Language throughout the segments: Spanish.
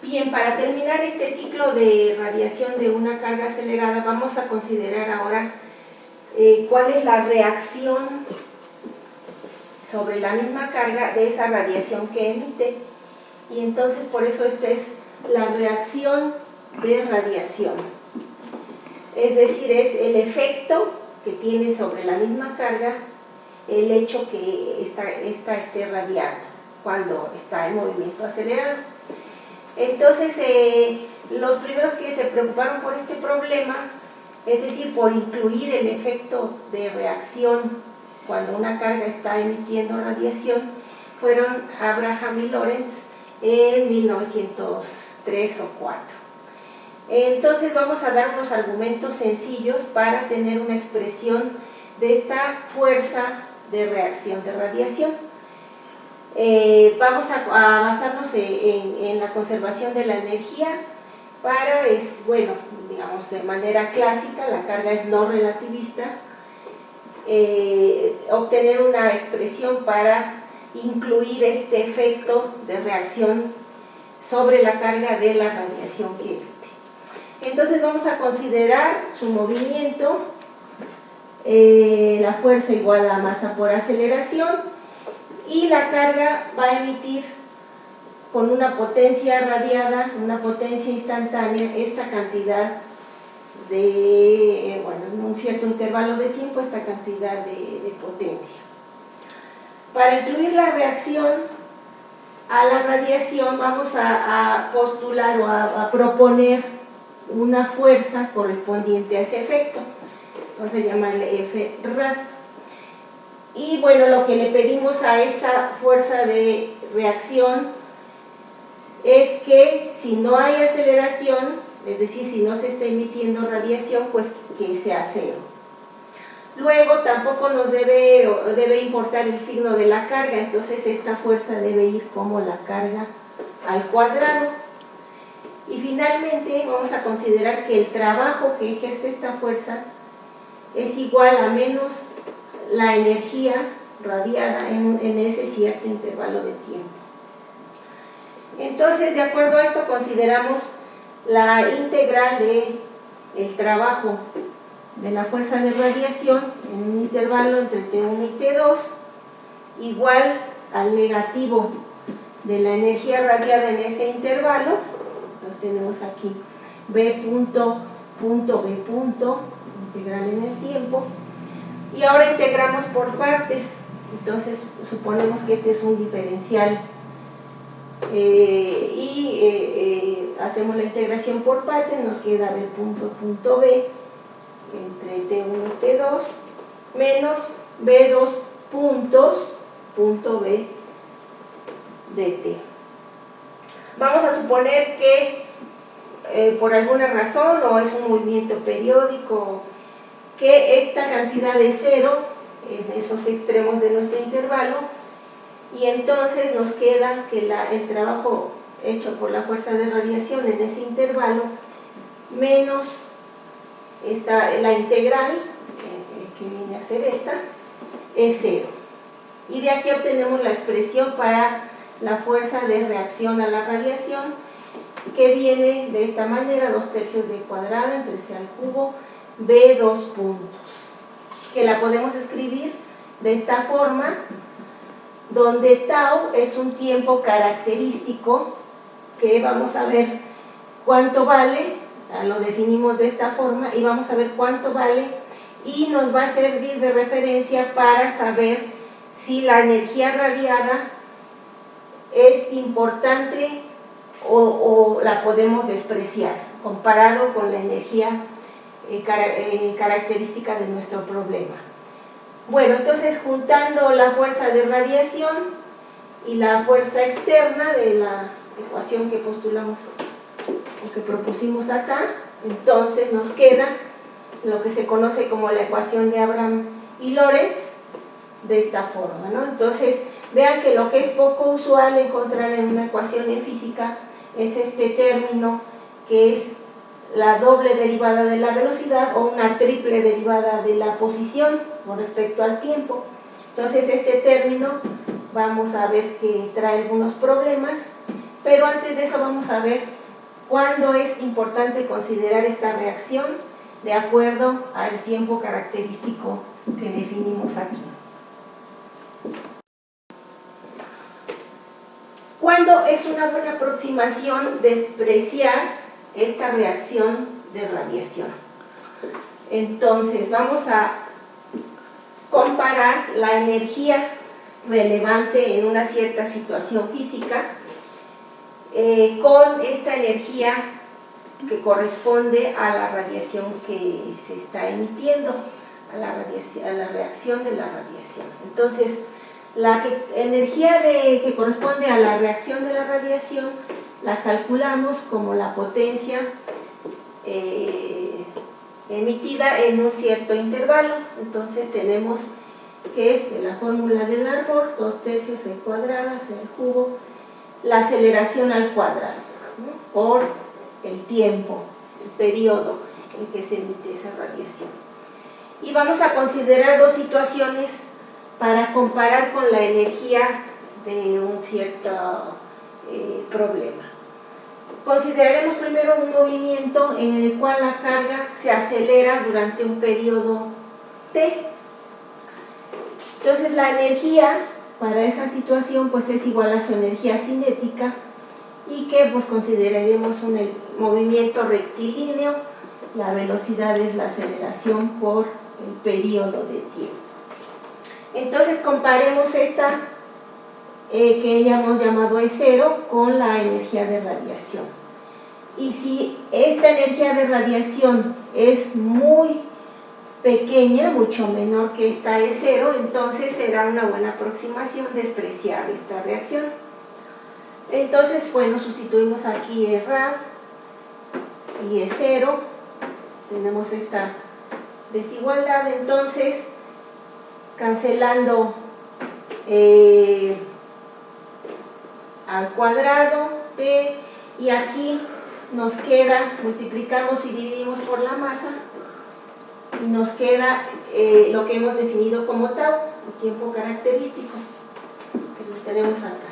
Bien, para terminar este ciclo de radiación de una carga acelerada, vamos a considerar ahora cuál es la reacción sobre la misma carga de esa radiación que emite. Y entonces por eso esta es la reacción de radiación. Es decir, es el efecto que tiene sobre la misma carga el hecho que esta esté radiando cuando está en movimiento acelerado. Entonces, los primeros que se preocuparon por este problema, es decir, por incluir el efecto de reacción cuando una carga está emitiendo radiación, fueron Abraham y Lorentz en 1903 o 4. Entonces vamos a dar unos argumentos sencillos para tener una expresión de esta fuerza de reacción de radiación. Vamos a basarnos en la conservación de la energía para, digamos de manera clásica, la carga es no relativista, obtener una expresión para incluir este efecto de reacción sobre la carga de la radiación que emite. Entonces vamos a considerar su movimiento, la fuerza igual a masa por aceleración, y la carga va a emitir con una potencia radiada, una potencia instantánea, esta cantidad de, en un cierto intervalo de tiempo, esta cantidad de potencia. Para incluir la reacción a la radiación vamos a postular o a proponer una fuerza correspondiente a ese efecto. Vamos a llamarle F rad. Y bueno, lo que le pedimos a esta fuerza de reacción es que si no hay aceleración, es decir, si no se está emitiendo radiación, pues que sea cero. Luego tampoco nos debe importar el signo de la carga, entonces esta fuerza debe ir como la carga al cuadrado. Y finalmente vamos a considerar que el trabajo que ejerce esta fuerza es igual a menos la energía radiada en ese cierto intervalo de tiempo. Entonces, de acuerdo a esto, consideramos la integral del trabajo de la fuerza de radiación en un intervalo entre T1 y T2 igual al negativo de la energía radiada en ese intervalo. Entonces tenemos aquí B punto, B punto, integral en el tiempo. Y ahora integramos por partes. Entonces suponemos que este es un diferencial hacemos la integración por partes, nos queda B punto B entre T1 y T2 menos B2 punto B de T. Vamos a suponer que por alguna razón, o es un movimiento periódico, que esta cantidad es cero en esos extremos de nuestro intervalo, y entonces nos queda que el trabajo hecho por la fuerza de radiación en ese intervalo menos la integral, que viene a ser esta, es cero. Y de aquí obtenemos la expresión para la fuerza de reacción a la radiación, que viene de esta manera, 2/3 de cuadrado entre c al cubo B2 puntos, que la podemos escribir de esta forma, donde tau es un tiempo característico que vamos a ver cuánto vale, lo definimos de esta forma y vamos a ver cuánto vale, y nos va a servir de referencia para saber si la energía radiada es importante o la podemos despreciar comparado con la energía característica de nuestro problema. Bueno, entonces juntando la fuerza de radiación y la fuerza externa de la ecuación que postulamos o que propusimos acá, entonces nos queda lo que se conoce como la ecuación de Abraham y Lorentz de esta forma, ¿no? Entonces vean que lo que es poco usual encontrar en una ecuación en física es este término que es la doble derivada de la velocidad o una triple derivada de la posición con respecto al tiempo. Entonces este término vamos a ver que trae algunos problemas, pero antes de eso vamos a ver cuándo es importante considerar esta reacción de acuerdo al tiempo característico que definimos aquí. ¿Cuándo es una buena aproximación despreciar esta reacción de radiación? Entonces vamos a comparar la energía relevante en una cierta situación física con esta energía que corresponde a la radiación que se está emitiendo, a la reacción de la radiación. Entonces, la energía que corresponde a la reacción de la radiación la calculamos como la potencia emitida en un cierto intervalo. Entonces tenemos que es de la fórmula de Larmor, 2/3 e cuadrada, c al cubo, la aceleración al cuadrado, ¿no? Por el tiempo, el periodo en que se emite esa radiación. Y vamos a considerar dos situaciones para comparar con la energía de un cierto problema. Consideraremos primero un movimiento en el cual la carga se acelera durante un periodo t. Entonces la energía para esa situación pues es igual a su energía cinética, y que pues consideraremos un movimiento rectilíneo. La velocidad es la aceleración por el periodo de tiempo. Entonces comparemos esta que ya hemos llamado E0 con la energía de radiación. Y si esta energía de radiación es muy pequeña, mucho menor que esta E0, entonces será una buena aproximación despreciar esta reacción. Entonces, bueno, sustituimos aquí E rad y E0, tenemos esta desigualdad. Entonces, cancelando al cuadrado t, y aquí nos queda, multiplicamos y dividimos por la masa, y nos queda lo que hemos definido como tau, el tiempo característico, que lo tenemos acá.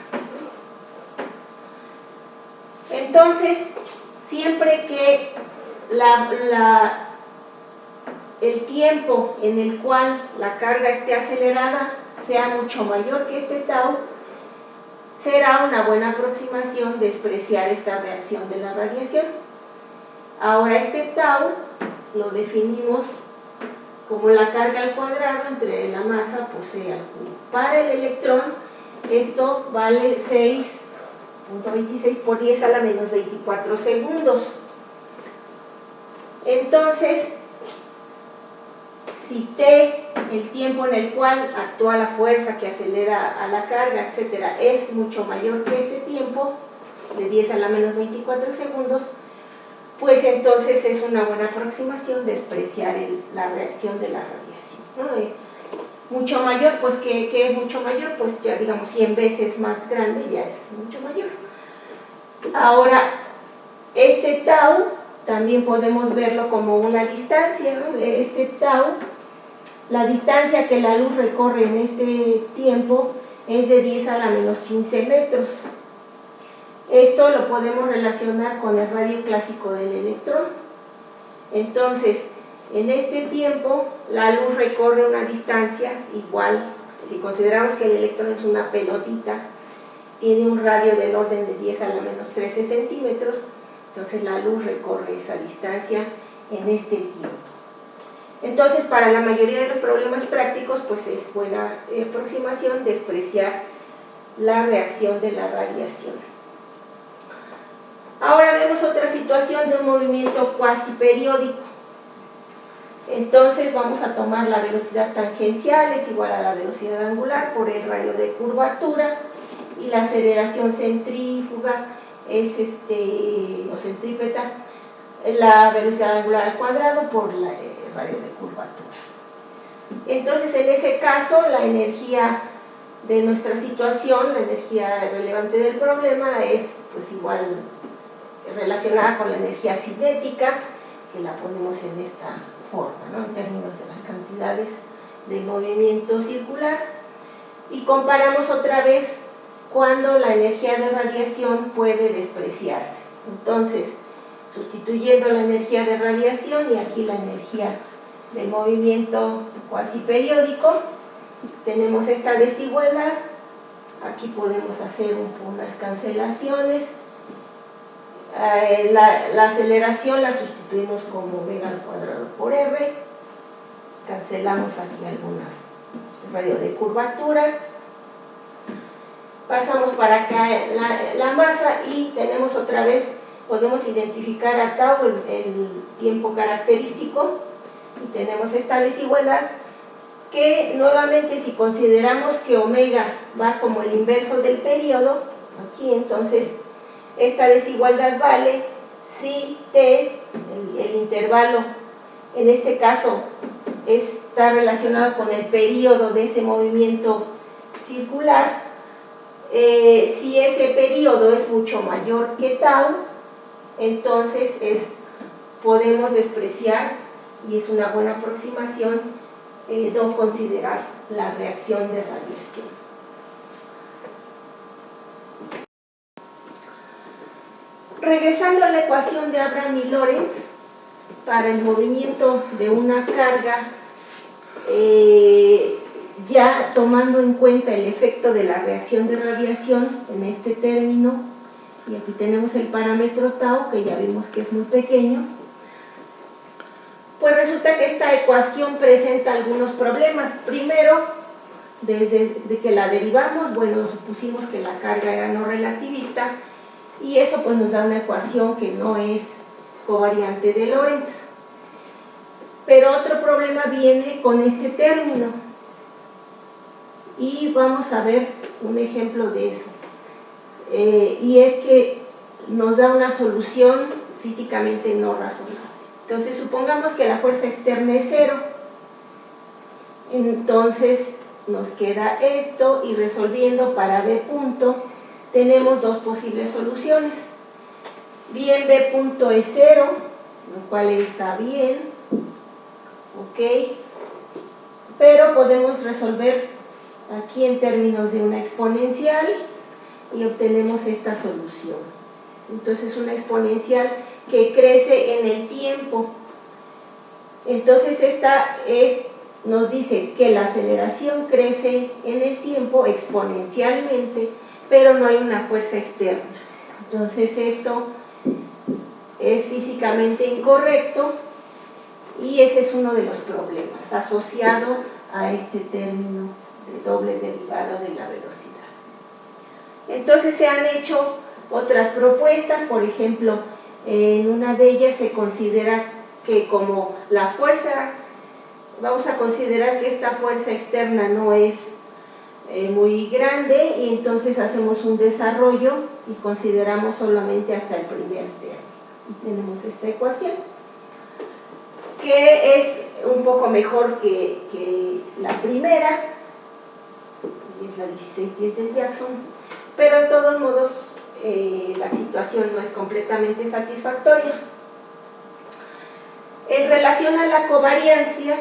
Entonces, siempre que el tiempo en el cual la carga esté acelerada sea mucho mayor que este tau, será una buena aproximación despreciar esta reacción de la radiación. Ahora este tau lo definimos como la carga al cuadrado entre la masa por c al cubo. Para el electrón esto vale 6.26 por 10 a la menos 24 segundos. Entonces, si t, el tiempo en el cual actúa la fuerza que acelera a la carga, etcétera, es mucho mayor que este tiempo, de 10 a la menos 24 segundos, pues entonces es una buena aproximación despreciar la reacción de la radiación, ¿no? Mucho mayor, pues ¿qué es mucho mayor? Pues ya digamos 100 veces más grande, ya es mucho mayor. Ahora, este tau también podemos verlo como una distancia, ¿no? Este tau, la distancia que la luz recorre en este tiempo es de 10 a la menos 15 metros. Esto lo podemos relacionar con el radio clásico del electrón. Entonces, en este tiempo, la luz recorre una distancia igual, si consideramos que el electrón es una pelotita, tiene un radio del orden de 10 a la menos 13 centímetros, entonces la luz recorre esa distancia en este tiempo. Entonces, para la mayoría de los problemas prácticos, pues es buena aproximación despreciar la reacción de la radiación. Ahora vemos otra situación de un movimiento cuasi periódico. Entonces vamos a tomar la velocidad tangencial, es igual a la velocidad angular por el radio de curvatura, y la aceleración centrífuga es o centrípeta, la velocidad angular al cuadrado por el radio de curvatura. Entonces, en ese caso, la energía de nuestra situación, la energía relevante del problema, es pues igual relacionada con la energía cinética, que la ponemos en esta forma, ¿no? En términos de las cantidades de movimiento circular, y comparamos otra vez cuando la energía de radiación puede despreciarse. Entonces, sustituyendo la energía de radiación y aquí la energía de movimiento cuasi periódico, tenemos esta desigualdad. Aquí podemos hacer unas cancelaciones. La aceleración la sustituimos como omega al cuadrado por r. Cancelamos aquí algunas radio de curvatura. Pasamos para acá la masa y tenemos otra vez, podemos identificar a tau, el tiempo característico, y tenemos esta desigualdad que nuevamente, si consideramos que omega va como el inverso del periodo, aquí entonces esta desigualdad vale si t, el intervalo, en este caso está relacionado con el periodo de ese movimiento circular, si ese periodo es mucho mayor que tau, entonces podemos despreciar, y es una buena aproximación, no considerar la reacción de radiación. Regresando a la ecuación de Abraham y Lorentz, para el movimiento de una carga, ya tomando en cuenta el efecto de la reacción de radiación en este término, y aquí tenemos el parámetro tau, que ya vimos que es muy pequeño, pues resulta que esta ecuación presenta algunos problemas. Primero, desde que la derivamos, bueno, supusimos que la carga era no relativista, y eso pues nos da una ecuación que no es covariante de Lorentz. Pero otro problema viene con este término, y vamos a ver un ejemplo de eso. Y es que nos da una solución físicamente no razonable. Entonces, supongamos que la fuerza externa es 0. Entonces, nos queda esto, y resolviendo para B punto, tenemos dos posibles soluciones. Bien, B punto es 0, lo cual está bien, ok, pero podemos resolver aquí en términos de una exponencial y obtenemos esta solución. Entonces, una exponencial que crece en el tiempo. Entonces, nos dice que la aceleración crece en el tiempo exponencialmente, pero no hay una fuerza externa. Entonces, esto es físicamente incorrecto, y ese es uno de los problemas asociado a este término de doble derivada de la velocidad. Entonces, se han hecho otras propuestas. Por ejemplo, en una de ellas se considera que como la fuerza, vamos a considerar que esta fuerza externa no es muy grande, y entonces hacemos un desarrollo y consideramos solamente hasta el primer término. Y tenemos esta ecuación, que es un poco mejor que la primera, y es la 1610 del Jackson, pero de todos modos la situación no es completamente satisfactoria. En relación a la covariancia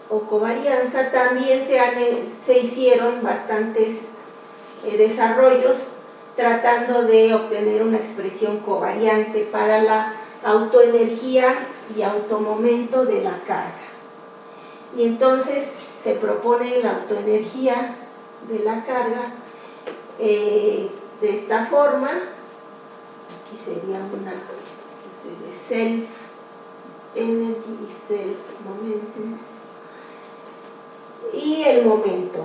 o covarianza, también se hicieron bastantes desarrollos tratando de obtener una expresión covariante para la autoenergía y automomento de la carga. Y entonces se propone la autoenergía de la carga de esta forma. Aquí sería una de self energy y self momentum, y el momento.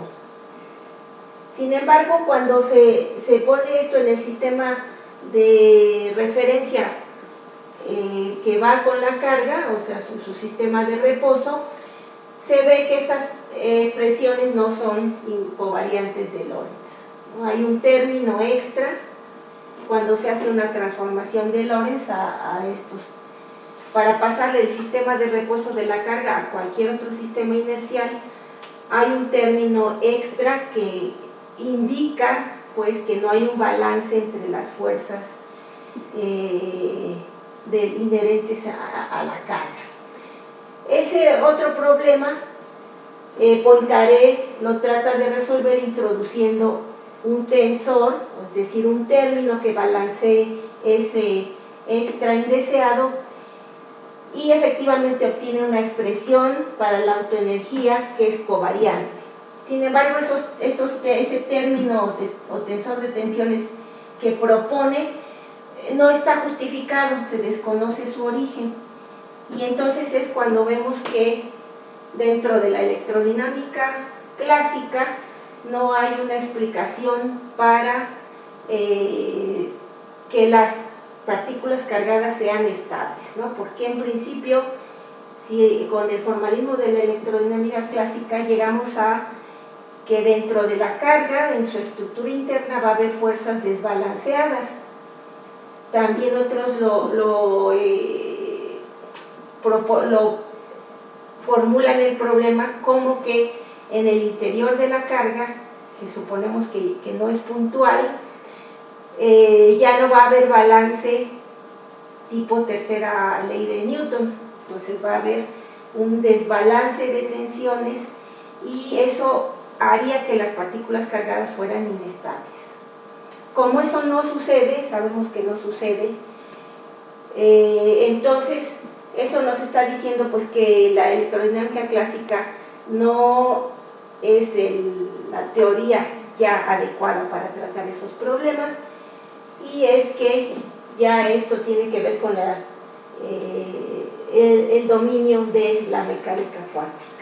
Sin embargo, cuando se pone esto en el sistema de referencia que va con la carga, o sea, su sistema de reposo, se ve que estas expresiones no son covariantes de Lorentz, ¿no? Hay un término extra cuando se hace una transformación de Lorentz a estos. Para pasarle del sistema de reposo de la carga a cualquier otro sistema inercial, hay un término extra que indica pues que no hay un balance entre las fuerzas inherentes a la carga. Ese otro problema Poincaré lo trata de resolver introduciendo un tensor, es decir, un término que balancee ese extra indeseado, y efectivamente obtiene una expresión para la autoenergía que es covariante. Sin embargo, ese término o tensor de tensiones que propone no está justificado, se desconoce su origen, y entonces es cuando vemos que dentro de la electrodinámica clásica no hay una explicación para que las partículas cargadas sean estables, ¿no? Porque en principio, si con el formalismo de la electrodinámica clásica llegamos a que dentro de la carga, en su estructura interna, va a haber fuerzas desbalanceadas. También otros lo formulan el problema como que en el interior de la carga, que suponemos que no es puntual, ya no va a haber balance tipo tercera ley de Newton. Entonces va a haber un desbalance de tensiones y eso haría que las partículas cargadas fueran inestables. Como eso no sucede, sabemos que no sucede, entonces eso nos está diciendo pues que la electrodinámica clásica no es la teoría ya adecuada para tratar esos problemas, y es que ya esto tiene que ver con el dominio de la mecánica cuántica.